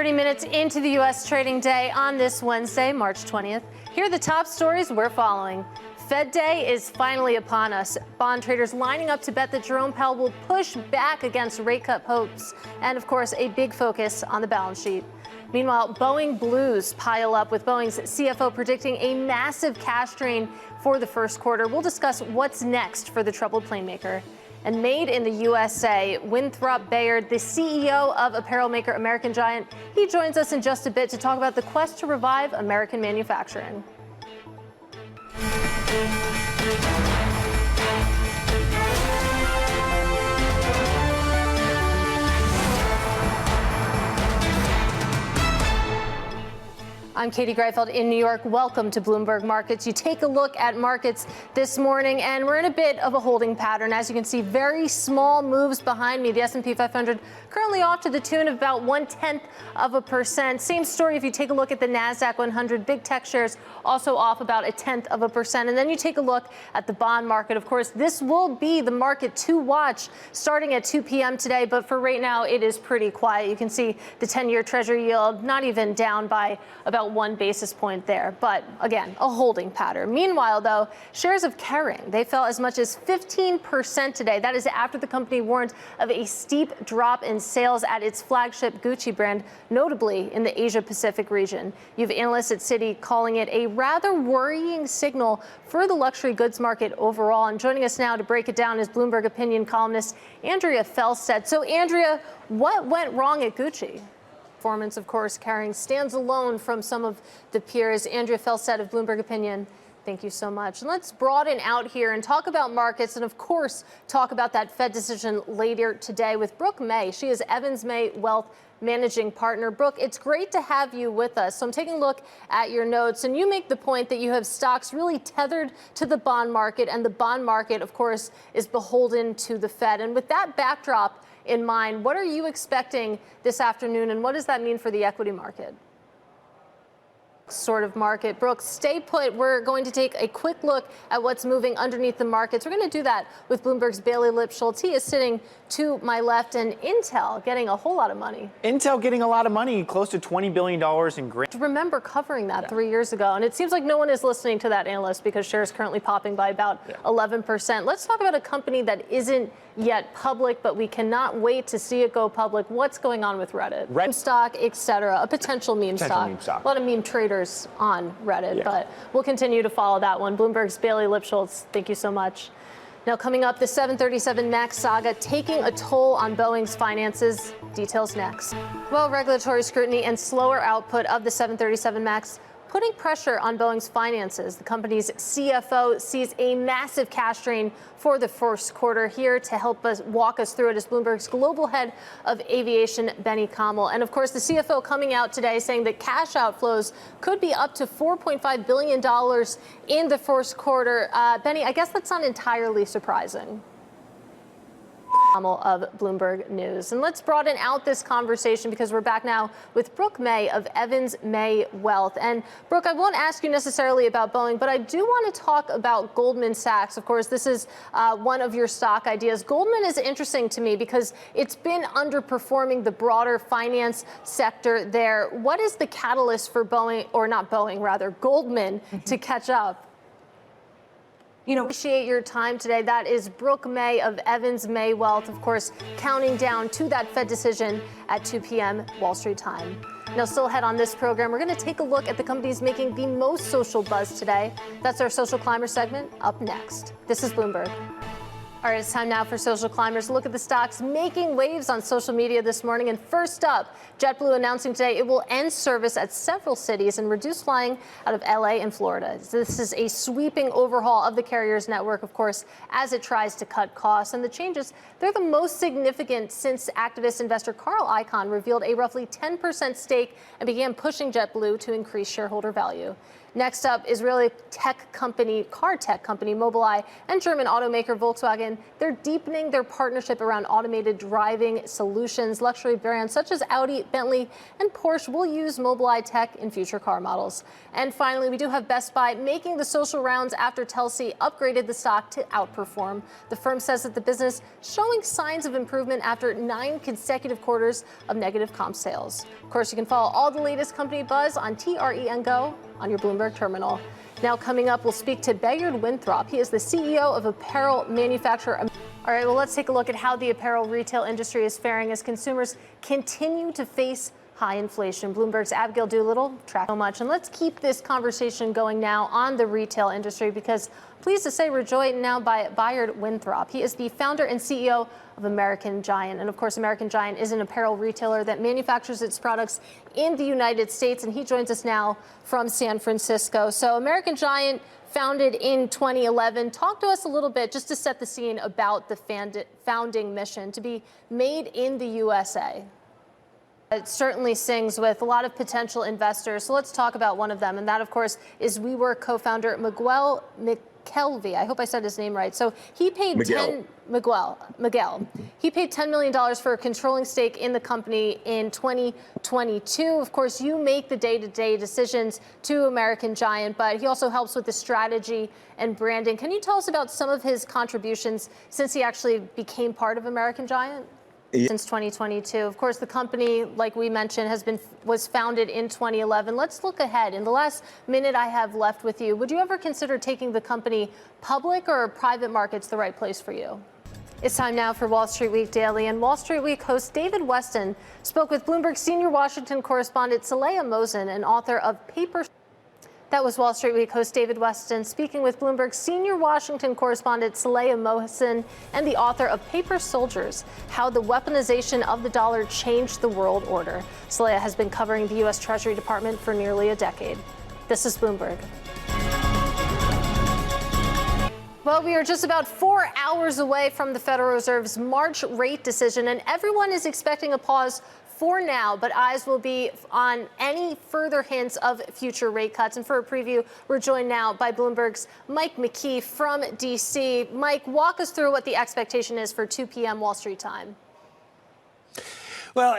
30 minutes into the U.S. trading day on this Wednesday, March 20th. Here are the top stories we're following. Fed Day is finally upon us. Bond traders lining up to bet that Jerome Powell will push back against rate cut hopes. And, of course, a big focus on the balance sheet. Meanwhile, Boeing blues pile up, with Boeing's CFO predicting a massive cash drain for the first quarter. We'll discuss what's next for the troubled plane maker. And made in the USA, Winthrop Bayard, the CEO of apparel maker American Giant, he joins us in just a bit to talk about the quest to revive American manufacturing. I'm Katie Greifeld in New York. Welcome to Bloomberg Markets. You take a look at markets this morning, and we're in a bit of a holding pattern. As you can see, very small moves behind me. The S&P 500 currently off to the tune of about 0.1%. Same story if you take a look at the NASDAQ 100. Big tech shares also off about 0.1%. And then you take a look at the bond market. Of course, this will be the market to watch starting at 2 p.m. today. But for right now, it is pretty quiet. You can see the 10-year Treasury yield not even down by about 1 basis point there. But again, a holding pattern. Meanwhile, though, shares of Kering, they fell as much as 15% today. That is after the company warned of a steep drop in sales at its flagship Gucci brand, notably in the Asia-Pacific region. You have analysts at Citi calling it a rather worrying signal for the luxury goods market overall. And joining us now to break it down is Bloomberg opinion columnist Andrea Felstead. So, Andrea, what went wrong at Gucci? Performance, of course, Kering stands alone from some of the peers. Andrea Felstead of Bloomberg Opinion, thank you so much. And let's broaden out here and talk about markets and, of course, talk about that Fed decision later today with Brooke May. She is Evans May Wealth Managing Partner. Brooke, it's great to have you with us. So I'm taking a look at your notes, and you make the point that you have stocks really tethered to the bond market, and the bond market, of course, is beholden to the Fed. And with that backdrop in mind, what are you expecting this afternoon, and what does that mean for the equity market? Sort of market. Brooke, stay put. We're going to take a quick look at what's moving underneath the markets. We're going to do that with Bloomberg's Bailey Lipschultz. He is sitting to my left, and Intel getting a whole lot of money. Intel getting a lot of money, close to $20 billion in grants. Remember covering that 3 years ago, and it seems like no one is listening to that analyst because shares currently popping by about 11%. Let's talk about a company that isn't yet public, but we cannot wait to see it go public. What's going on with Reddit? Meme stock, etc. A potential meme stock. A lot of meme traders on Reddit, but we'll continue to follow that one. Bloomberg's Bailey Lipschultz, thank you so much. Now, coming up, the 737 MAX saga taking a toll on Boeing's finances. Details next. Well, regulatory scrutiny and slower output of the 737 MAX putting pressure on Boeing's finances. The company's CFO sees a massive cash drain for the first quarter. Here to help us walk us through it is Bloomberg's global head of aviation, Benny Kamal. And of course, the CFO coming out today saying that cash outflows could be up to $4.5 billion in the first quarter. Benny, I guess that's not entirely surprising. Of Bloomberg News. And let's broaden out this conversation because we're back now with Brooke May of Evans May Wealth. And Brooke, I won't ask you necessarily about Boeing, but I do want to talk about Goldman Sachs. Of course, this is one of your stock ideas. Goldman is interesting to me because it's been underperforming the broader finance sector there. What is the catalyst for Boeing, or not Boeing, rather, Goldman to catch up? Appreciate your time today. That is Brooke May of Evans May Wealth, of course, counting down to that Fed decision at 2 p.m. Wall Street time. Now, still ahead on this program, we're going to take a look at the companies making the most social buzz today. That's our Social Climber segment up next. This is Bloomberg. All right, it's time now for Social Climbers. Look at the stocks making waves on social media this morning. And first up, JetBlue announcing today it will end service at several cities and reduce flying out of LA and Florida. This is a sweeping overhaul of the carrier's network, of course, as it tries to cut costs. And the changes, they're the most significant since activist investor Carl Icahn revealed a roughly 10% stake and began pushing JetBlue to increase shareholder value. Next up, Israeli car tech company Mobileye and German automaker Volkswagen Volkswagen, they're deepening their partnership around automated driving solutions. Luxury brands such as Audi, Bentley, and Porsche will use Mobileye tech in future car models. And finally, we do have Best Buy making the social rounds after Telsey upgraded the stock to outperform. The firm says that the business showing signs of improvement after 9 consecutive quarters of negative comp sales. Of course, you can follow all the latest company buzz on TREN Go on your Bloomberg terminal. Now coming up, we'll speak to Bayard Winthrop. He is the CEO of apparel manufacturer. All right, well, let's take a look at how the apparel retail industry is faring as consumers continue to face high inflation. Bloomberg's Abigail Doolittle tracked so much. And let's keep this conversation going now on the retail industry because, pleased to say, we're joined now by Bayard Winthrop. He is the founder and CEO of American Giant. And of course, American Giant is an apparel retailer that manufactures its products in the United States. And he joins us now from San Francisco. So American Giant, founded in 2011. Talk to us a little bit, just to set the scene, about the founding mission to be made in the USA. It certainly sings with a lot of potential investors. So let's talk about one of them. And that, of course, is WeWork co-founder Miguel McKelvey. I hope I said his name right. So he paid Miguel. He paid $10 million for a controlling stake in the company in 2022. Of course, you make the day-to-day decisions to American Giant, but he also helps with the strategy and branding. Can you tell us about some of his contributions since he actually became part of American Giant? Since 2022. Of course, the company, like we mentioned, was founded in 2011. Let's look ahead. In the last minute I have left with you, would you ever consider taking the company public, or are private markets the right place for you? It's time now for Wall Street Week Daily, and Wall Street Week host David Weston spoke with Bloomberg senior Washington correspondent Saleha Mosin, and author of Paper. That was Wall Street Week host David Weston speaking with Bloomberg senior Washington correspondent Saleha Mosin and the author of Paper Soldiers: How the Weaponization of the Dollar Changed the World Order. Saleha has been covering the U.S. Treasury Department for nearly a decade. This is Bloomberg. Well, we are just about 4 hours away from the Federal Reserve's March rate decision, and everyone is expecting a pause for now, but eyes will be on any further hints of future rate cuts. And for a preview, we're joined now by Bloomberg's Mike McKee from D.C. Mike, walk us through what the expectation is for 2 p.m. Wall Street time. Well,